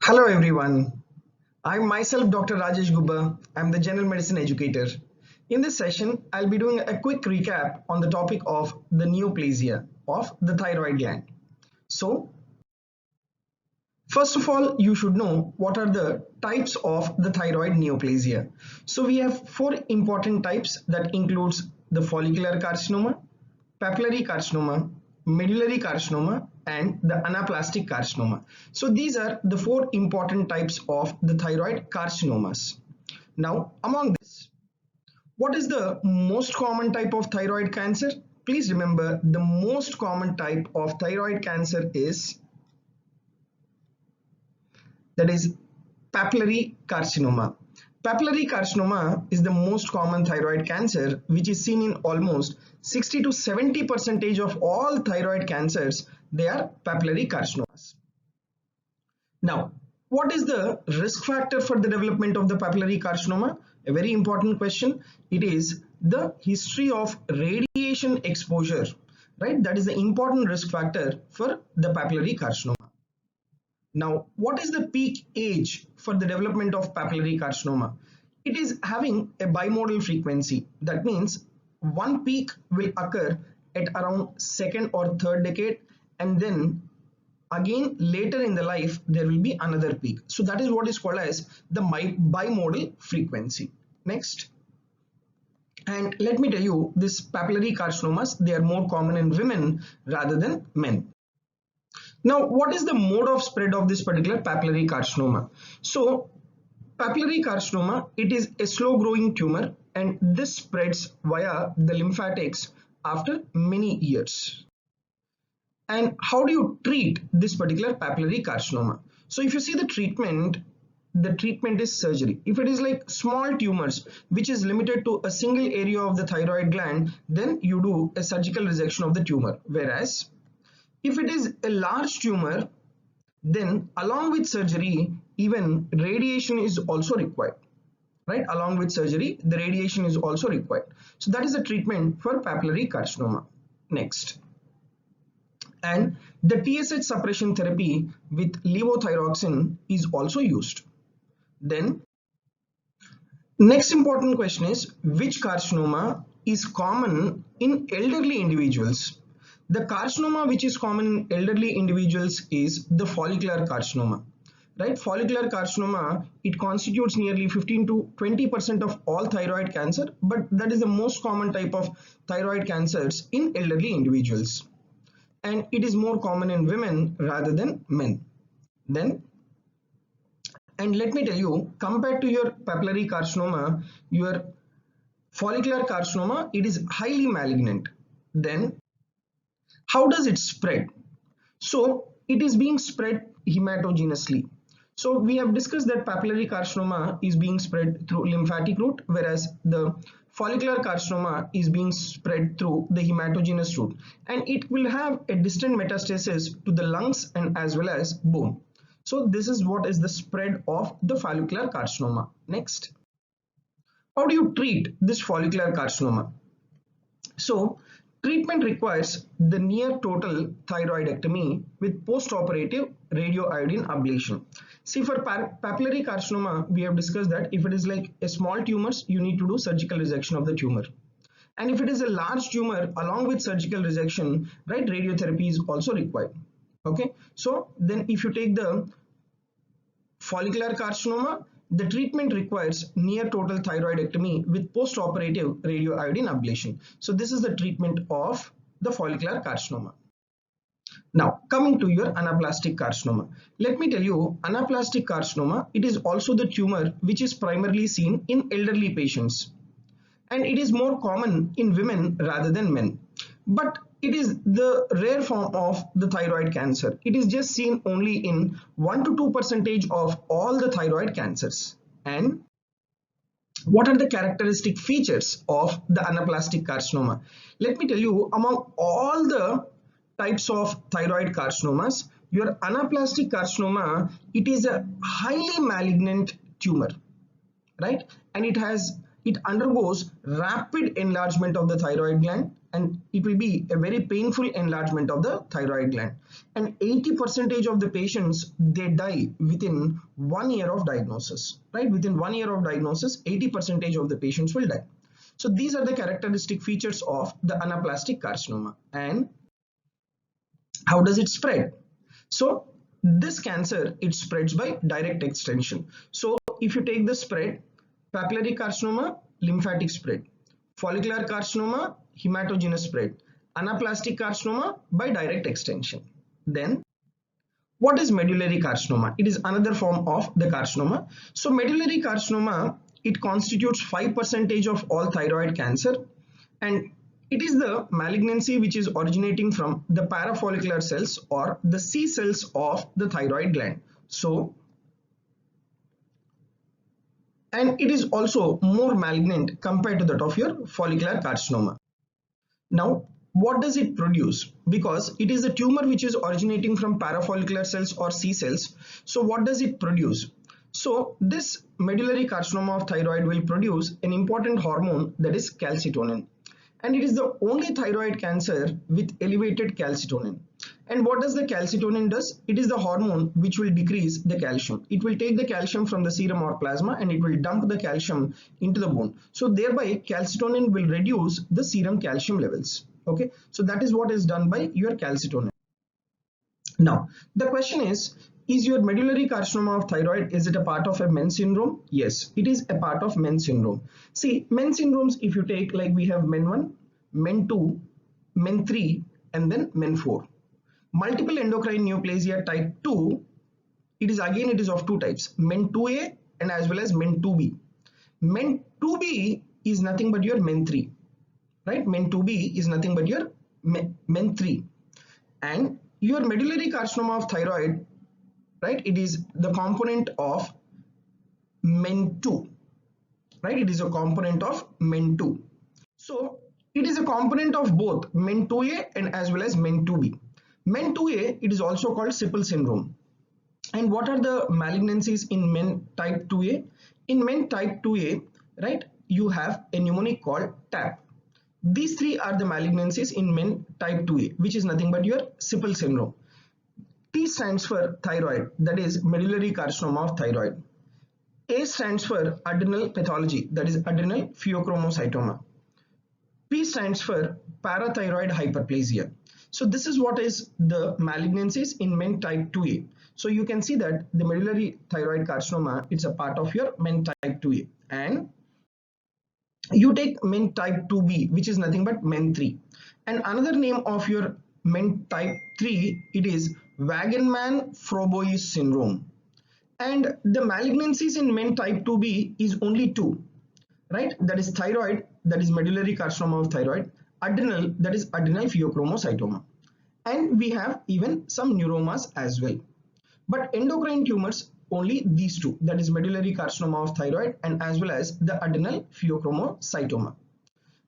Hello everyone, I'm myself Dr. Rajesh Gubba. I'm the general medicine educator. In this session, I'll be doing a quick recap on the topic of the neoplasia of the thyroid gland. So, first of all, you should know what are the types of the thyroid neoplasia. So we have four important types that includes the follicular carcinoma, papillary carcinoma, medullary carcinoma, and the anaplastic carcinoma. So these are the four important types of the thyroid carcinomas. Now, among this, what is the most common type of thyroid cancer? Please remember the most common type of thyroid cancer is papillary carcinoma. Papillary carcinoma is the most common thyroid cancer which is seen in almost 60 to 70% of all thyroid cancers. They are papillary carcinomas. Now, what is the risk factor for the development of the papillary carcinoma? A very important question. It is the history of radiation exposure, right? That is the important risk factor for the papillary carcinoma. Now, what is the peak age for the development of papillary carcinoma? It is having a bimodal frequency. That means one peak will occur at around second or third decade, and then again later in the life there will be another peak. So that is what is called as the bimodal frequency. Next. And let me tell you, this papillary carcinomas, they are more common in women rather than men. Now, what is the mode of spread of this particular papillary carcinoma? So, papillary carcinoma, it is a slow growing tumor and this spreads via the lymphatics after many years. And how do you treat this particular papillary carcinoma? So, if you see the treatment is surgery. If it is like small tumors which is limited to a single area of the thyroid gland, then you do a surgical resection of the tumor. Whereas if it is a large tumor, then along with surgery, even radiation is also required, right? Along with surgery, the radiation is also required. So that is the treatment for papillary carcinoma. Next. And the TSH suppression therapy with levothyroxine is also used. Then, next important question is, which carcinoma is common in elderly individuals? The carcinoma which is common in elderly individuals is the follicular carcinoma, right? Follicular carcinoma, it constitutes nearly 15 to 20% of all thyroid cancer, but that is the most common type of thyroid cancers in elderly individuals. And it is more common in women rather than men. Then, and let me tell you, compared to your papillary carcinoma, your follicular carcinoma, it is highly malignant. Then, how does it spread? So it is being spread hematogenously. So we have discussed that papillary carcinoma is being spread through lymphatic route, whereas the follicular carcinoma is being spread through the hematogenous route, and it will have a distant metastasis to the lungs and as well as bone. So this is what is the spread of the follicular carcinoma. Next, how do you treat this follicular carcinoma? So treatment requires the near total thyroidectomy with post-operative radioiodine ablation. See, for papillary carcinoma, we have discussed that if it is like a small tumors, you need to do surgical resection of the tumor. And if it is a large tumor, along with surgical resection, right, radiotherapy is also required. Okay, so then if you take the follicular carcinoma, the treatment requires near total thyroidectomy with post-operative radioiodine ablation. So this is the treatment of the follicular carcinoma. Now, coming to your anaplastic carcinoma. Let me tell you, anaplastic carcinoma, it is also the tumor which is primarily seen in elderly patients. And it is more common in women rather than men. But it is the rare form of the thyroid cancer. It is just seen only in 1 to 2% of all the thyroid cancers. And what are the characteristic features of the anaplastic carcinoma? Let me tell you, among all the types of thyroid carcinomas, your anaplastic carcinoma, it is a highly malignant tumor, right? And it undergoes rapid enlargement of the thyroid gland, and it will be a very painful enlargement of the thyroid gland, and 80% of the patients, they die within 1 year of diagnosis, right? Within 1 year of diagnosis, 80% of the patients will die. So these are the characteristic features of the anaplastic carcinoma. And how does it spread? So this cancer, it spreads by direct extension. So if you take the spread, papillary carcinoma, lymphatic spread; follicular carcinoma, hematogenous spread; anaplastic carcinoma, by direct extension. Then what is medullary carcinoma? It is another form of the carcinoma. So medullary carcinoma, it constitutes 5% of all thyroid cancer, and it is the malignancy which is originating from the parafollicular cells or the C cells of the thyroid gland. So, and it is also more malignant compared to that of your follicular carcinoma. Now, what does it produce? Because it is a tumor which is originating from parafollicular cells or C cells. So what does it produce? So this medullary carcinoma of thyroid will produce an important hormone, that is calcitonin. And it is the only thyroid cancer with elevated calcitonin. And what does the calcitonin does? It is the hormone which will decrease the calcium. It will take the calcium from the serum or plasma and it will dump the calcium into the bone. So thereby calcitonin will reduce the serum calcium levels. Okay, so that is what is done by your calcitonin. Now the question is your medullary carcinoma of thyroid, is it a part of a MEN syndrome? Yes, it is a part of MEN syndrome. See, MEN syndromes, if you take, like we have MEN1, MEN2, MEN3 and then MEN4. Multiple endocrine neoplasia type 2, it is of two types, MEN2A and as well as MEN2B. MEN2B is nothing but your MEN3, right? MEN2B is nothing but your MEN3. And your medullary carcinoma of thyroid, right, it is the component of MEN2, right? It is a component of MEN2. So it is a component of both MEN2A and as well as MEN2B. MEN2A, it is also called Sippel syndrome. And what are the malignancies in MEN type 2A? In MEN type 2A, right, you have a mnemonic called TAP. These three are the malignancies in MEN type 2A, which is nothing but your Sippel syndrome. T stands for thyroid, that is medullary carcinoma of thyroid. A stands for adrenal pathology, that is adrenal pheochromocytoma. P stands for parathyroid hyperplasia. So this is what is the malignancies in MEN type 2A. So you can see that the medullary thyroid carcinoma, it's a part of your MEN type 2A. And you take MEN type 2B, which is nothing but MEN3. And another name of your MEN type 3, it is Wagenman-Frobois syndrome. And the malignancies in MEN type 2B is only two, right? That is thyroid, that is medullary carcinoma of thyroid; adrenal, that is adrenal pheochromocytoma. And we have even some neuromas as well. But endocrine tumors, only these two, that is medullary carcinoma of thyroid and as well as the adrenal pheochromocytoma.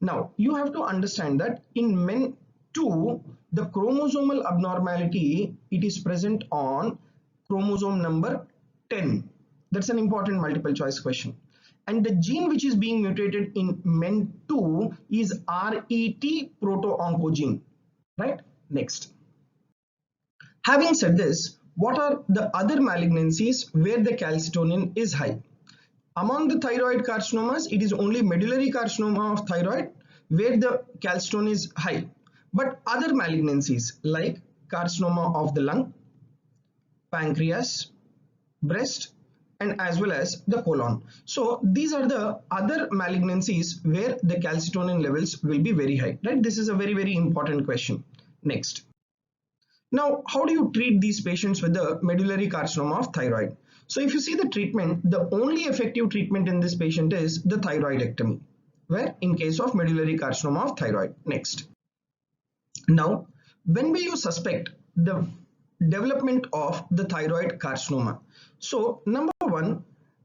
Now you have to understand that in MEN2, the chromosomal abnormality, it is present on chromosome number 10. That's an important multiple choice question. And the gene which is being mutated in MEN2 is RET proto-oncogene, right? Next. Having said this, what are the other malignancies where the calcitonin is high? Among the thyroid carcinomas, it is only medullary carcinoma of thyroid where the calcitonin is high. But other malignancies like carcinoma of the lung, pancreas, breast, and as well as the colon. So these are the other malignancies where the calcitonin levels will be very high, right? This is a very, very important question. Next. Now, how do you treat these patients with the medullary carcinoma of thyroid? So if you see the treatment, the only effective treatment in this patient is the thyroidectomy, where in case of medullary carcinoma of thyroid. Next. Now, when will you suspect the development of the thyroid carcinoma? So number one,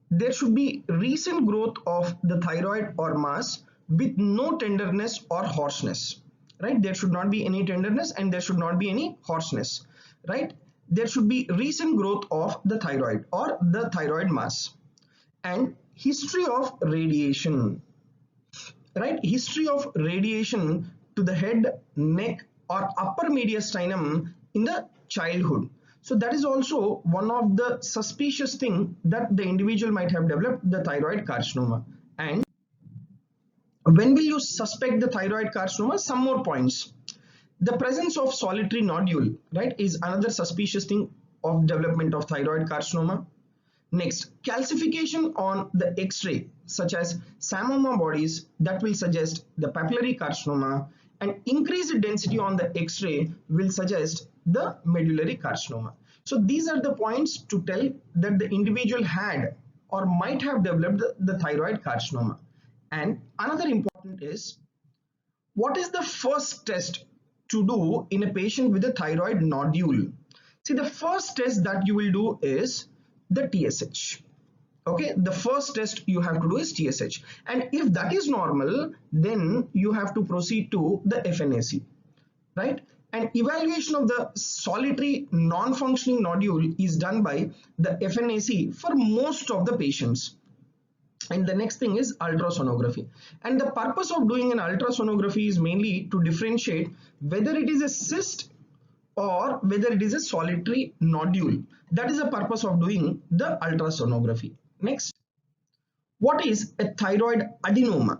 there should be recent growth of the thyroid or mass with no tenderness or hoarseness, right? There should not be any tenderness and there should not be any hoarseness, right? There should be recent growth of the thyroid or the thyroid mass, and history of radiation, right? History of radiation to the head, neck or upper mediastinum in the childhood. So that is also one of the suspicious thing that the individual might have developed the thyroid carcinoma. And when will you suspect the thyroid carcinoma? Some more points. The presence of solitary nodule, right, is another suspicious thing of development of thyroid carcinoma. Next, calcification on the X-ray, such as Samoma bodies, that will suggest the papillary carcinoma, and increased density on the X-ray will suggest the medullary carcinoma. So these are the points to tell that the individual had or might have developed the thyroid carcinoma. And another important is, what is the first test to do in a patient with a thyroid nodule? See, the first test that you will do is the TSH. Okay, the first test you have to do is TSH, and if that is normal, then you have to proceed to the FNAC, right? And evaluation of the solitary non-functioning nodule is done by the FNAC for most of the patients. And the next thing is ultrasonography, and the purpose of doing an ultrasonography is mainly to differentiate whether it is a cyst or whether it is a solitary nodule. That is the purpose of doing the ultrasonography. Next, what is a thyroid adenoma?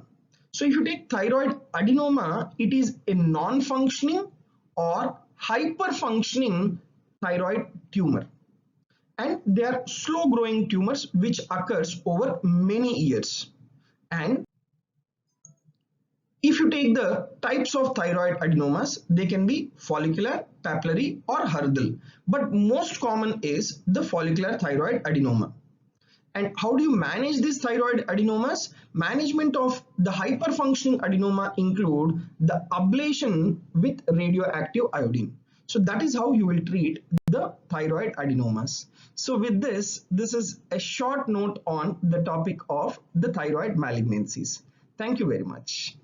So if you take thyroid adenoma, it is a non-functioning or hyper-functioning thyroid tumor, and they are slow growing tumors which occurs over many years. And if you take the types of thyroid adenomas, they can be follicular, papillary or Hurdle, but most common is the follicular thyroid adenoma. And how do you manage these thyroid adenomas? Management of the hyperfunctioning adenoma include the ablation with radioactive iodine. So that is how you will treat the thyroid adenomas. So with this is a short note on the topic of the thyroid malignancies. Thank you very much.